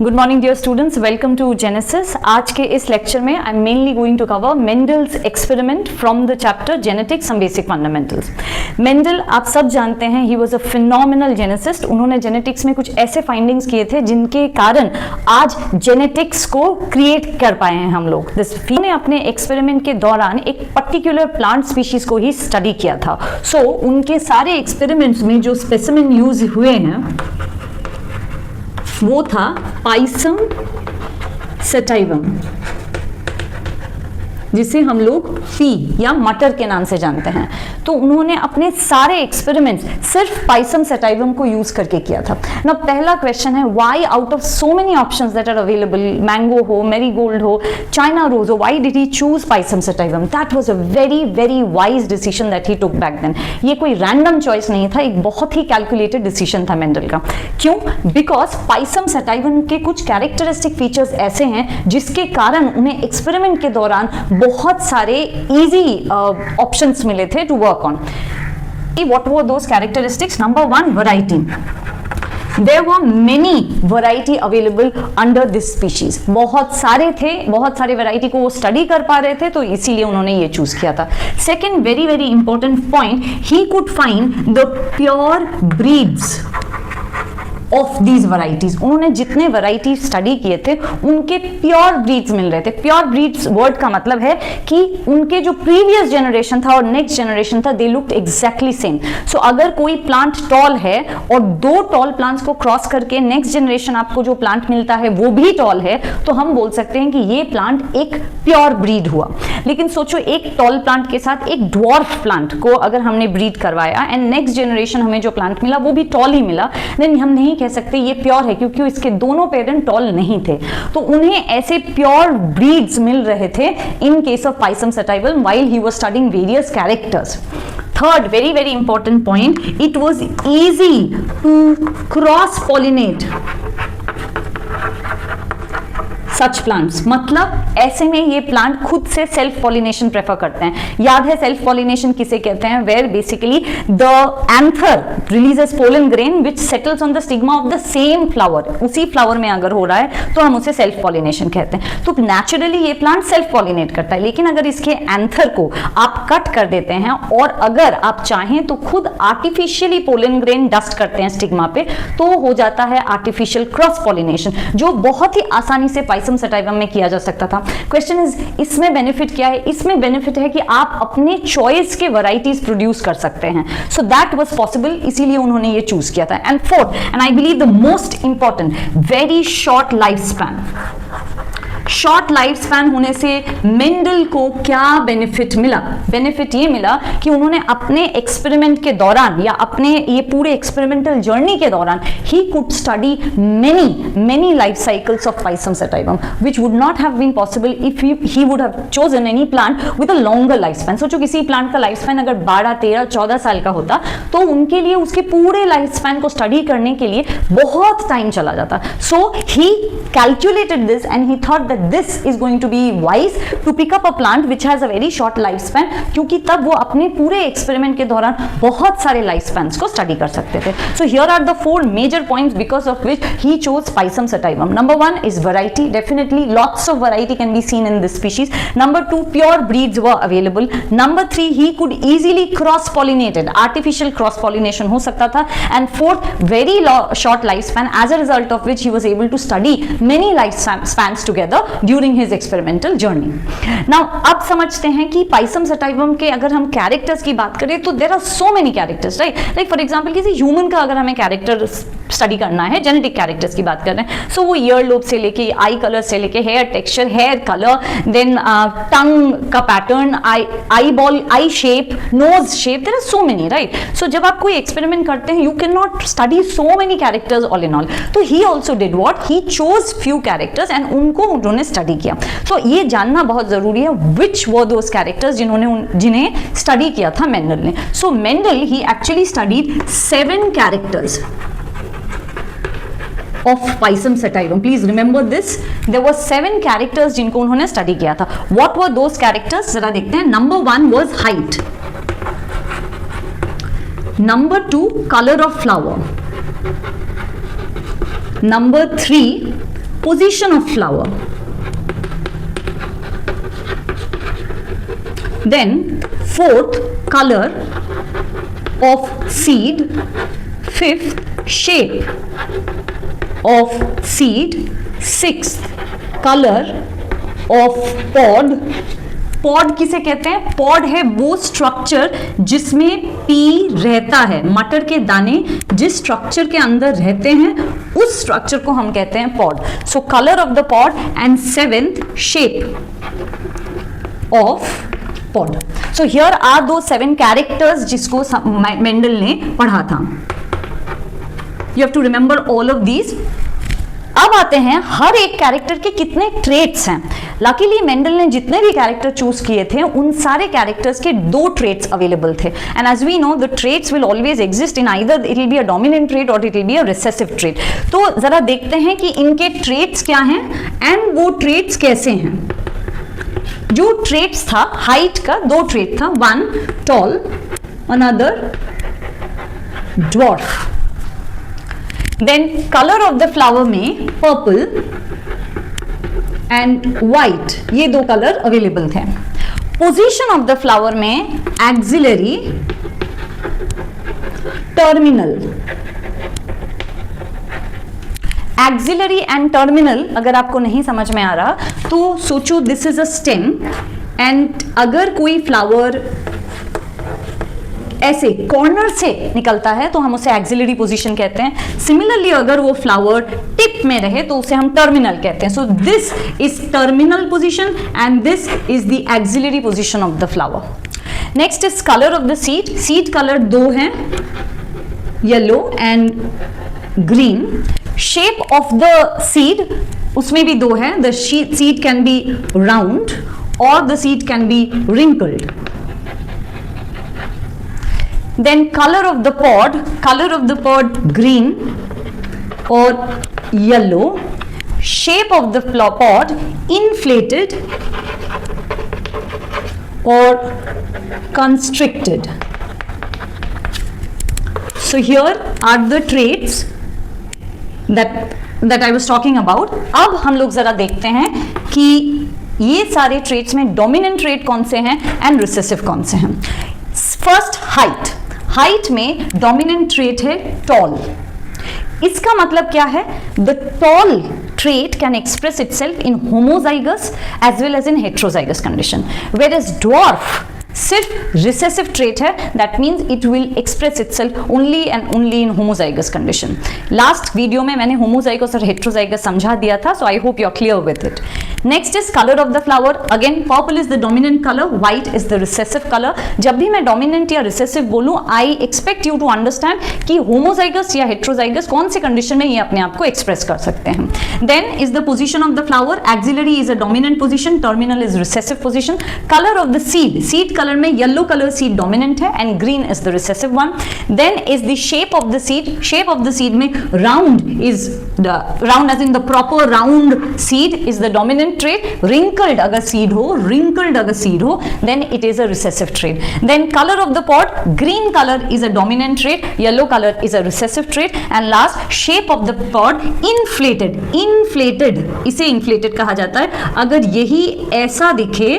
Good morning dear students, welcome to Genesis. आज के इस लेक्चर में I am mainly going to cover Mendel's experiment from the chapter genetics some basic fundamentals. Mendel आप सब जानते हैं, he was a phenomenal geneticist. उन्होंने genetics में कुछ ऐसे फाइंडिंग्स किए थे जिनके कारण आज जेनेटिक्स को क्रिएट कर पाए हैं हम लोग। उन्होंने अपने एक्सपेरिमेंट के दौरान एक पर्टिकुलर प्लांट स्पीशीज को ही स्टडी किया था। सो उनके सारे एक्सपेरिमेंट्स में जो स्पेसिमेन यूज हुए हैं वो था पाइसम सटाइवम, जिसे हम लोग पी या मटर के नाम से जानते हैं। तो उन्होंने अपने सारे एक्सपेरिमेंट्स सिर्फ पाइसम सटाइवम को यूज करके किया था ना। पहला क्वेश्चन है, why out of so many options that are available, mango हो, मैरीगोल्ड हो, चाइना रोज हो, why did he choose Pisum sativum? That was a very very wise decision that he took back then. ये कोई random choice नहीं था, एक बहुत ही कैलकुलेटेड डिसीजन था मेंडल का। क्यों? बिकॉज पाइसम सटाइवम के कुछ कैरेक्टरिस्टिक फीचर्स ऐसे हैं जिसके कारण उन्हें एक्सपेरिमेंट के दौरान बहुत सारे इजी ऑप्शंस मिले थे to work on. What were those characteristics? Number one, variety. There were many variety available under this species. बहुत सारे थे, बहुत सारे वैरायटी को वो स्टडी कर पा रहे थे, तो इसीलिए उन्होंने ये चूज किया था। Second very very important point, he could find the pure breeds of these varieties. उन्होंने जितने वैरायटी स्टडी किए थे उनके प्योर ब्रीड्स मिल रहे थे। प्योर ब्रीड्स वर्ड का मतलब है कि उनके जो प्रीवियस जनरेशन था और नेक्स्ट जनरेशन था, दे लुक्ड एग्जैक्टली सेम। सो अगर कोई प्लांट टॉल है और दो टॉल प्लांट्स को क्रॉस करके नेक्स्ट जनरेशन आपको जो प्लांट मिलता है वो भी टॉल है, तो हम बोल सकते हैं कि ये प्लांट एक प्योर ब्रीड हुआ। लेकिन सोचो, एक टॉल प्लांट के साथ एक ड्वार्फ प्लांट को अगर हमने ब्रीड करवाया एंड नेक्स्ट जनरेशन हमें जो प्लांट मिला वो भी टॉल ही मिला, देन हम नहीं कह सकते ये प्योर है, क्योंकि इसके दोनों पेरेंट टॉल नहीं थे। तो उन्हें ऐसे प्योर ब्रीड्स मिल रहे थे in case of Pisum sativum while he was studying various characters. Third very very important point, it was easy to cross pollinate such plants. मतलब ऐसे में ये प्लांट खुद से सेल्फ पॉलिनेशन प्रेफर करते हैं। याद है सेल्फ पॉलिनेशन किसे कहते हैं? Where basically the anther releases pollen grain which settles on the stigma of the same flower. उसी फ्लावर में अगर हो रहा है तो हम उसे सेल्फ पॉलिनेशन कहते हैं। तो नेचुरली ये प्लांट सेल्फ पॉलिनेट करता है, लेकिन अगर इसके एंथर को आप कट कर देते हैं और अगर आप चाहें तो खुद आर्टिफिशियली पोलन ग्रेन डस्ट करते हैं स्टिग्मा पे, तो हो जाता है आर्टिफिशियल क्रॉस पॉलिनेशन, जो बहुत ही आसानी से पाइसम सटाइवम में किया जा सकता था। क्वेश्चन इज, इसमें बेनिफिट क्या है? इसमें बेनिफिट है कि आप अपने चॉइस के वैरायटीज प्रोड्यूस कर सकते हैं। सो दैट वाज पॉसिबल, इसीलिए उन्होंने ये चूज किया था। And fourth and I believe the most important, very short life span. Short life span होने से मेंडल को क्या बेनिफिट मिला? बेनिफिट ये मिला कि उन्होंने अपने एक्सपेरिमेंट के दौरान या अपने ये पूरे एक्सपेरिमेंटल जर्नी के दौरान he could study many life cycles of Pisum sativum which would not have been possible if he would have chosen any plant with a longer life span. सोचो, किसी प्लांट का लाइफ स्पैन अगर 12, 13, 14 साल का होता तो उनके लिए उसके पूरे लाइफ स्पैन को स्टडी करने के लिए बहुत टाइम चला जाता। So he calculated this and he thought this is going to be wise to pick up a plant which has a very short lifespan, क्योंकि तब वो अपने पूरे एक्सपेरिमेंट के दौरान बहुत सारे लाइफ स्पैन्स को स्टडी कर सकते थे। So here are the four major points because of which he chose Paisum sativum. Number one is variety. Definitely lots of variety can be seen in this species. Number two, pure breeds were available. Number three, he could easily cross pollinated, artificial cross pollination हो सकता था. And fourth, very short lifespan, as a result of which he was able to study many life spans together during his experimental journey. Now अब समझते हैं कि Pisum sativum के अगर हम कैरेक्टर्स की बात करें तो there are so many characters, right? Like for example किसी ह्यूमन का अगर हमें कैरेक्टर स्टडी करना है, जेनेटिक कैरेक्टर्स की बात कर रहे हैं, सो वो ईयर लोब से लेके आई कलर से लेके hair texture, hair colour, then tongue का pattern, eye ball, eye shape, nose shape, there are so many, right? So जब आप कोई एक्सपेरिमेंट करते हैं, you can not study so many characters all in all. तो he also did what, he chose few characters and उनको उन्होंने study किया। तो ये जानना बहुत जरूरी है, विच वर दोज कैरेक्टर्स जिन्हें स्टडी किया था मेंडल ने। So Mendel he actually studied 7 characters of Paisum sativum. Please remember this. There were 7 characters जिनको उन्होंने स्टडी किया था. What were those characters? जरा देखते हैं. Number 1 was height. Number 2, color of flower. Number 3, position of flower. Then fourth, color of seed. Fifth, shape of seed. Sixth, color of pod. Pod किसे कहते हैं? पॉड है वो स्ट्रक्चर जिसमें P रहता है, मटर के दाने जिस स्ट्रक्चर के अंदर रहते हैं उस स्ट्रक्चर को हम कहते हैं pod. So colour of the pod. And seventh, shape of pod. So here are दो 7 कैरेक्टर्स जिसको मेंडल ने पढ़ा था. You have to remember all of these. अब आते हैं हर एक कैरेक्टर के कितने ट्रेट्स हैं. लकीली मेंडल ने जितने भी कैरेक्टर चूज किए थे उन सारे कैरेक्टर्स के 2 ट्रेट्स अवेलेबल थे. And as we know the traits will always exist in either it will be a dominant trait और it will be a recessive trait. तो जरा देखते हैं कि इनके ट्रेट्स क्या हैं एंड वो ट्रेट्स कैसे हैं. जो ट्रेट्स था, हाइट का 2 ट्रेट था, one tall, another dwarf. Then colour of the flower में पर्पल एंड व्हाइट, ये 2 कलर अवेलेबल थे. पोजीशन ऑफ द फ्लावर में axillary, terminal. Axillary and terminal अगर आपको नहीं समझ में आ रहा तो सोचो this is a stem and अगर कोई फ्लावर ऐसे कॉर्नर से निकलता है तो हम उसे एक्सिलरी पोजीशन कहते हैं. सिमिलरली अगर वो फ्लावर टिप में रहे तो उसे हम टर्मिनल कहते हैं. So this is terminal position and this is the axillary position of the flower. Next is colour of the seed. Seed colour 2 हैं, yellow and green. Shape of the seed उसमें भी 2 है. The seed can be round और the seed can be wrinkled. Then color of the pod green or yellow. Shape of the pod inflated or constricted. So here are the traits that I was talking about. अब हम लोग जरा देखते हैं कि ये सारे ट्रेट्स में डोमिनेंट ट्रेट कौन से हैं एंड रिसेसिव कौन से हैं. First, height. हाइट में डोमिनेंट ट्रेट है टॉल. इसका मतलब क्या है? The tall trait can express itself in homozygous as well as in heterozygous condition, whereas dwarf सिर्फ रिसेसिव ट्रेट है. That means it will express itself only and only in homozygous condition. Last video में मैंने homozygous और heterozygous समझा दिया था, so I hope you are clear with it. Next is colour of the flower. Again purple is the dominant colour, white is the recessive colour. जब भी मैं dominant या रिसेसिव बोलूं I expect you to understand कि homozygous या heterozygous कौन से condition में ये अपने आप को एक्सप्रेस कर सकते हैं. Then is the position of the flower. Axillary is a dominant position, terminal is recessive position. Colour of the seed. Seed colour में येलो कलर सीड डोमिनेंट है and green is the recessive one. Then is the shape of the seed. Shape of the seed में round is the round as in the proper round seed is the dominant trait. Wrinkled अगर seed हो, wrinkled अगर seed हो, then it is a recessive trait. Then color of the pod, green color is a dominant trait, yellow color is a recessive trait, and last shape of the pod, inflated. Inflated इसे inflated कहा जाता है. अगर यही ऐसा दिखे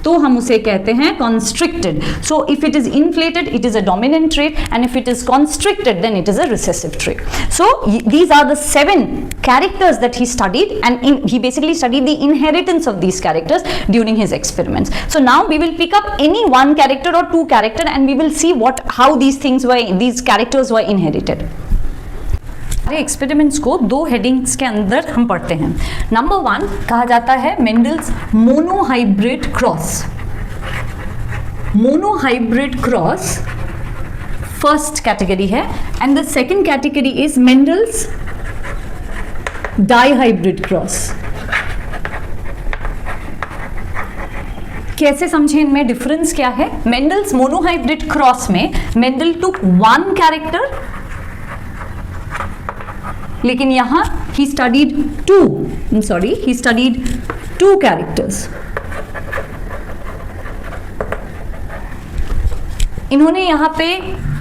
तो हम उसे कहते हैं constricted. So if it is inflated, it is a dominant trait, and if it is constricted, then it is a recessive trait. So these are the 7 characters that he studied, and he basically studied the inheritance of these characters during his experiments. So now we will pick up any one character or two character, and we will see how these characters were inherited. हमारे experiments को 2 headings के अंदर हम पढ़ते हैं. Number 1 कहा जाता है Mendel's monohybrid cross. Monohybrid cross first category है, and the second category is Mendel's dihybrid cross. कैसे समझे इनमें डिफरेंस क्या है? मेंडल्स मोनोहाइब्रिड क्रॉस में मेंडल टुक 1 कैरेक्टर, लेकिन यहां he studied 2 characters. इन्होंने यहां पे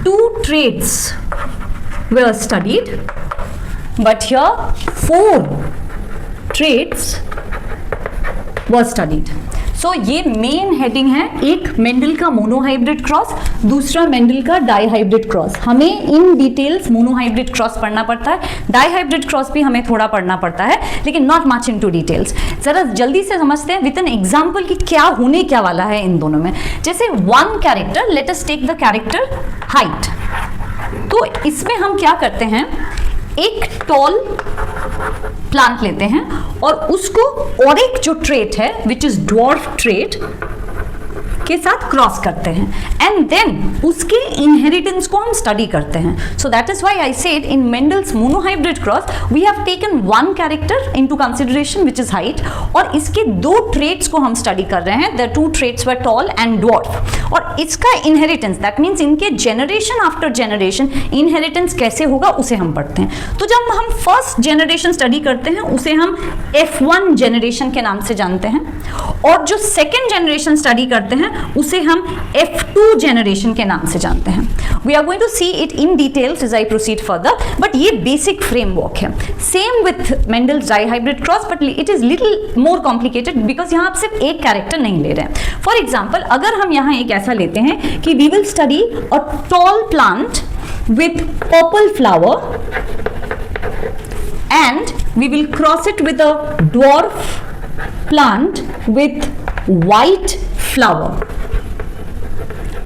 2 traits were studied, but here 4 traits were studied. सो ये मेन हेडिंग है, एक मेंडल का मोनोहाइब्रिड क्रॉस, दूसरा मेंडल का डाईहाइब्रिड क्रॉस. हमें इन डिटेल्स मोनोहाइब्रिड क्रॉस पढ़ना पड़ता है, डाईहाइब्रिड क्रॉस भी हमें थोड़ा पढ़ना पड़ता है, लेकिन नॉट मच इनटू डिटेल्स. जरा जल्दी से समझते हैं विद एन एग्जांपल कि क्या होने क्या वाला है इन दोनों में. जैसे one character, let us take the character height. तो इसमें हम क्या करते हैं, एक टॉल प्लांट लेते हैं और उसको और एक जो ट्रेट है विच इज ड्वार्फ ट्रेट के साथ क्रॉस करते हैं, एंड देन उसके इनहेरिटेंस को हम स्टडी करते हैं. So that is why I said in Mendel's monohybrid cross we have taken one character into consideration which is height, और इसके दो ट्रेट्स को हम स्टडी कर रहे हैं. The two traits were tall and dwarf, और इसका इनहेरिटेंस दैट मीन्स इनके जनरेशन आफ्टर जनरेशन इनहेरिटेंस कैसे होगा उसे हम पढ़ते हैं. तो जब हम फर्स्ट जनरेशन स्टडी करते हैं उसे हम F1 जनरेशन के नाम से जानते हैं, और जो सेकेंड जनरेशन स्टडी करते हैं उसे हम F2 जनरेशन के नाम से जानते हैं. We are going to see it in details as I proceed further, but ये बेसिक फ्रेमवर्क है. Same with Mendel's dihybrid cross, but it is little more complicated because यहाँ आप सिर्फ एक कैरेक्टर नहीं ले रहे हैं. फॉर एग्जाम्पल, अगर हम यहाँ एक ऐसा लेते हैं कि we will study a tall plant with purple flower and we will cross it with a dwarf plant with white flower.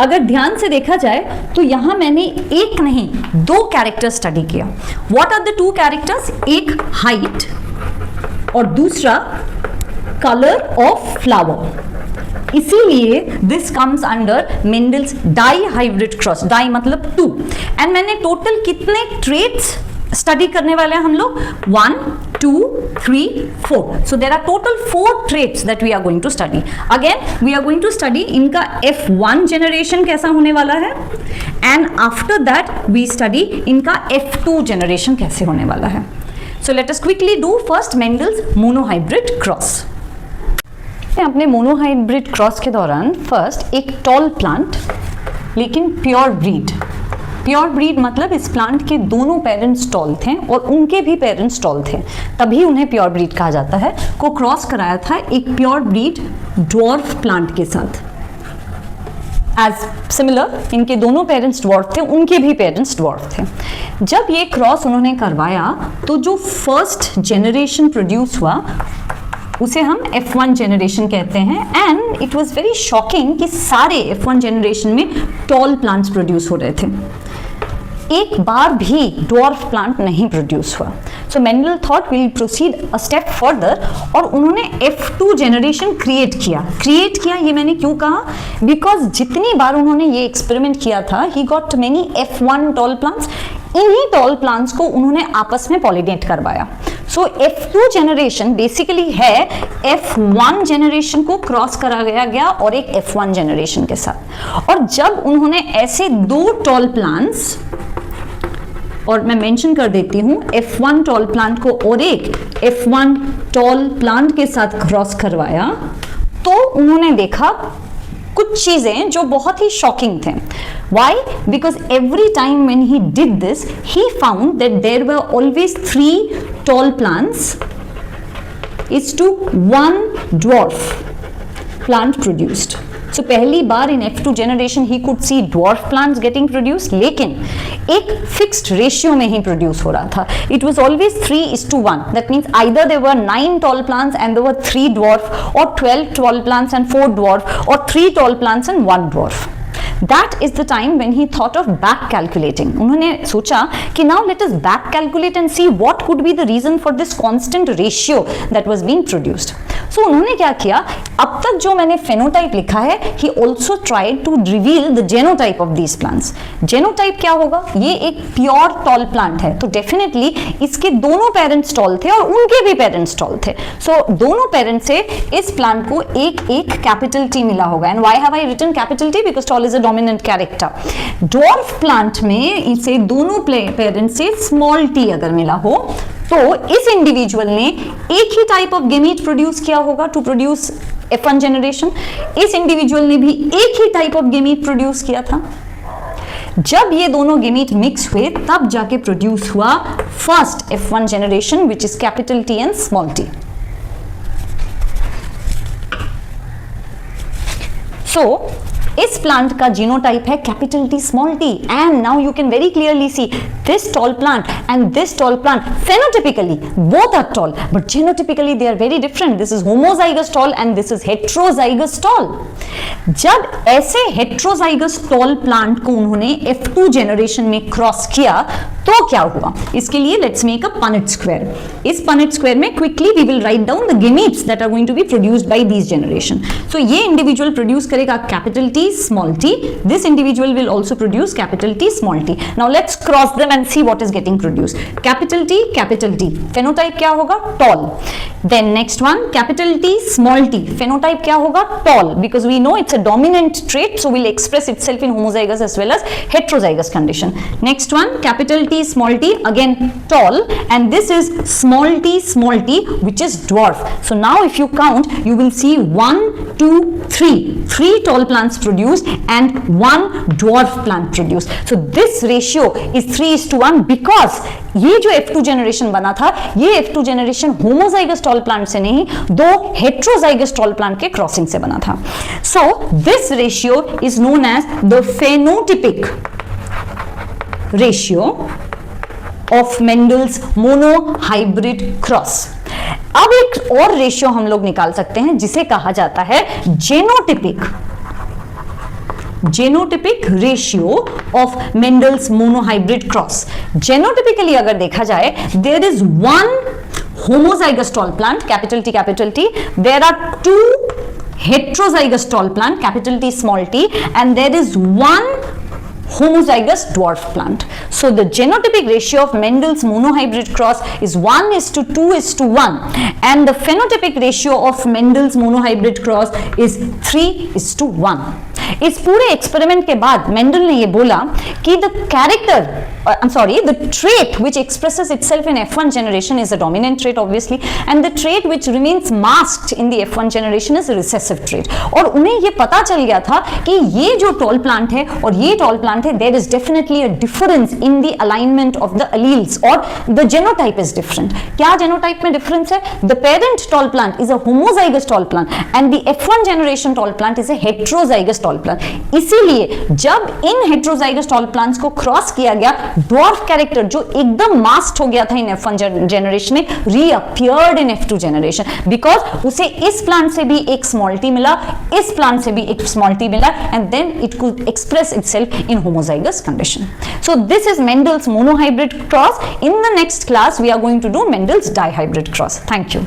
अगर ध्यान से देखा जाए तो यहां मैंने एक नहीं दो कैरेक्टर स्टडी किया. What are the two characters? एक height और दूसरा color of flower. इसीलिए this comes under Mendel's dihybrid cross. Di मतलब टू, एंड मैंने टोटल कितने ट्रेट्स स्टडी करने वाले हैं हम लोग, 1 2 3 4. So there are total 4 traits that we are going to study. Again we are going to study इनका F1 जनरेशन कैसा होने वाला है, and after that we study इनका F2 जनरेशन कैसे होने वाला है. So let us quickly do first Mendel's monohybrid cross. अपने मोनोहाइब्रिड क्रॉस के दौरान फर्स्ट एक टॉल प्लांट लेकिन प्योर ब्रीड. प्योर ब्रीड मतलब इस प्लांट के दोनों पेरेंट्स टॉल थे और उनके भी पेरेंट्स टॉल थे, तभी उन्हें प्योर ब्रीड कहा जाता है, को क्रॉस कराया था एक प्योर ब्रीड ड्वार्फ प्लांट के साथ. एज सिमिलर इनके दोनों पेरेंट्स ड्वार्फ थे, उनके भी पेरेंट्स ड्वार्फ थे. जब ये क्रॉस उन्होंने करवाया तो जो फर्स्ट जनरेशन प्रोड्यूस हुआ उसे हम F1 जनरेशन कहते हैं, and it was very shocking कि सारे F1 जनरेशन में टॉल प्लांट्स प्रोड्यूस हो रहे थे, एक बार भी ड्वार्फ प्लांट नहीं प्रोड्यूस हुआ. So Mendel thought will proceed a step further, और उन्होंने F2 जनरेशन क्रिएट किया. ये मैंने क्यों कहा, बिकॉज जितनी बार उन्होंने ये एक्सपेरिमेंट किया था he got many F1 tall plants. इन्हीं टॉल प्लांट्स को उन्होंने आपस में पॉलिनेट करवाया. सो F2 जनरेशन बेसिकली है F1 जनरेशन को क्रॉस करा गया और एक F1 जनरेशन के साथ. और जब उन्होंने ऐसे दो टॉल प्लांट्स, और मैं मेंशन कर देती हूं, F1 टॉल प्लांट को और एक F1 टॉल प्लांट के साथ क्रॉस करवाया, तो उन्होंने देखा कुछ चीजें जो बहुत ही शॉकिंग थे. Why? Because every time when he did this, he found that there were always 3 tall plants is to 1 dwarf plant produced. So पहली बार in F2 generation he could see dwarf plants getting produced, लेकिन एक fixed ratio में ही produce हो रहा था. It was always 3:1. That means either there were 9 tall plants and there were 3 dwarf, or 12 tall plants and 4 dwarf, or 3 tall plants and 1 dwarf. That is the time when he thought of back calculating. उन्होंने सोचा कि now let us back calculate and see what could be the reason for this constant ratio that was being produced. So उन्होंने क्या किया, अब तक जो मैंने phenotype लिखा है, he also tried to reveal the genotype of these plants. Genotype क्या होगा, ये एक pure tall plant है, तो definitely इसके दोनों parents tall थे और उनके भी parents tall थे. So दोनों parents से इस plant को एक capital T मिला होगा. And why have I written capital T? Because tall is a dominant character. Dwarf plant में इसे दोनों पेरेंट से स्मॉल t अगर मिला हो, तो इस इंडिविजुअल ने एक ही टाइप ऑफ गेमीट प्रोड्यूस किया होगा टू प्रोड्यूस F1 जनरेशन. इस इंडिविजुअल ने भी एक ही टाइप ऑफ गेमीट प्रोड्यूस किया था. जब ये दोनों गेमीट मिक्स हुए तब जाके प्रोड्यूस हुआ first F1 generation which is capital T and small t. So इस प्लांट का जीनोटाइप है capital T small t, and now you can very clearly see this tall plant and this tall plant phenotypically both are tall, but genotypically they are very different. This is homozygous tall and this is heterozygous tall. जब ऐसे heterozygous tall plant को उन्होंने F2 generation में cross किया तो क्या हुआ, इसके लिए let's make a Punnett square. इस पनेट स्क्वायर में quickly we will write down the gametes that are going to be produced by this generation. So ये इंडिविजुअल प्रोड्यूस करेगा capital T small t, this individual will also produce capital T small t. Now let's cross them and see what is getting produced. Capital T phenotype क्या होगा, tall. Then next one capital T small t phenotype क्या होगा, tall, because we know it's a dominant trait, so will express itself in homozygous as well as heterozygous condition. Next one capital T small t, again tall, and this is small t which is dwarf. So now if you count you will see 1 2 3 tall plants produced and 1 dwarf plant produced. So this ratio is 3:1 because ये जो F2 generation बना था, ये F2 generation homozygous tall plant से नहीं, दो heterozygous tall plant के crossing से बना था. So this ratio is known as the phenotypic ratio of Mendel's monohybrid cross. अब एक और रेशियो हम लोग निकाल सकते हैं जिसे कहा जाता है genotypic ratio of Mendel's monohybrid cross. Genotypically अगर देखा जाए, there is one homozygous tall plant capital T, there are two heterozygous tall plant capital T small t, and there is one homozygous dwarf plant. So the genotypic ratio of Mendel's monohybrid cross is 1:2:1, and the phenotypic ratio of Mendel's monohybrid cross is 3:1. इस पूरे experiment के बाद Mendel ने ये बोला कि the trait which expresses itself in F1 generation is a dominant trait obviously, and the trait which remains masked in the F1 generation is a recessive trait. और उन्हें ये पता चल गया था कि ये जो टॉल प्लांट है और ये टॉल प्लांट है, there is definitely a difference in the alignment of the alleles, or the genotype is different. क्या genotype में difference है? The parent tall plant is a homozygous tall plant and the F1 generation tall plant is a heterozygous tall plant. इसीलिए जब इन heterozygous tall plants को cross किया गया, dwarf character जो एकदम masked हो गया था इन F1 generation में reappeared in F2 generation, because उसे इस plant से भी एक small t मिला, इस plant से भी एक small t मिला, and then it could express itself in homozygous condition. So this is Mendel's monohybrid cross. In the next class we are going to do Mendel's dihybrid cross. Thank you.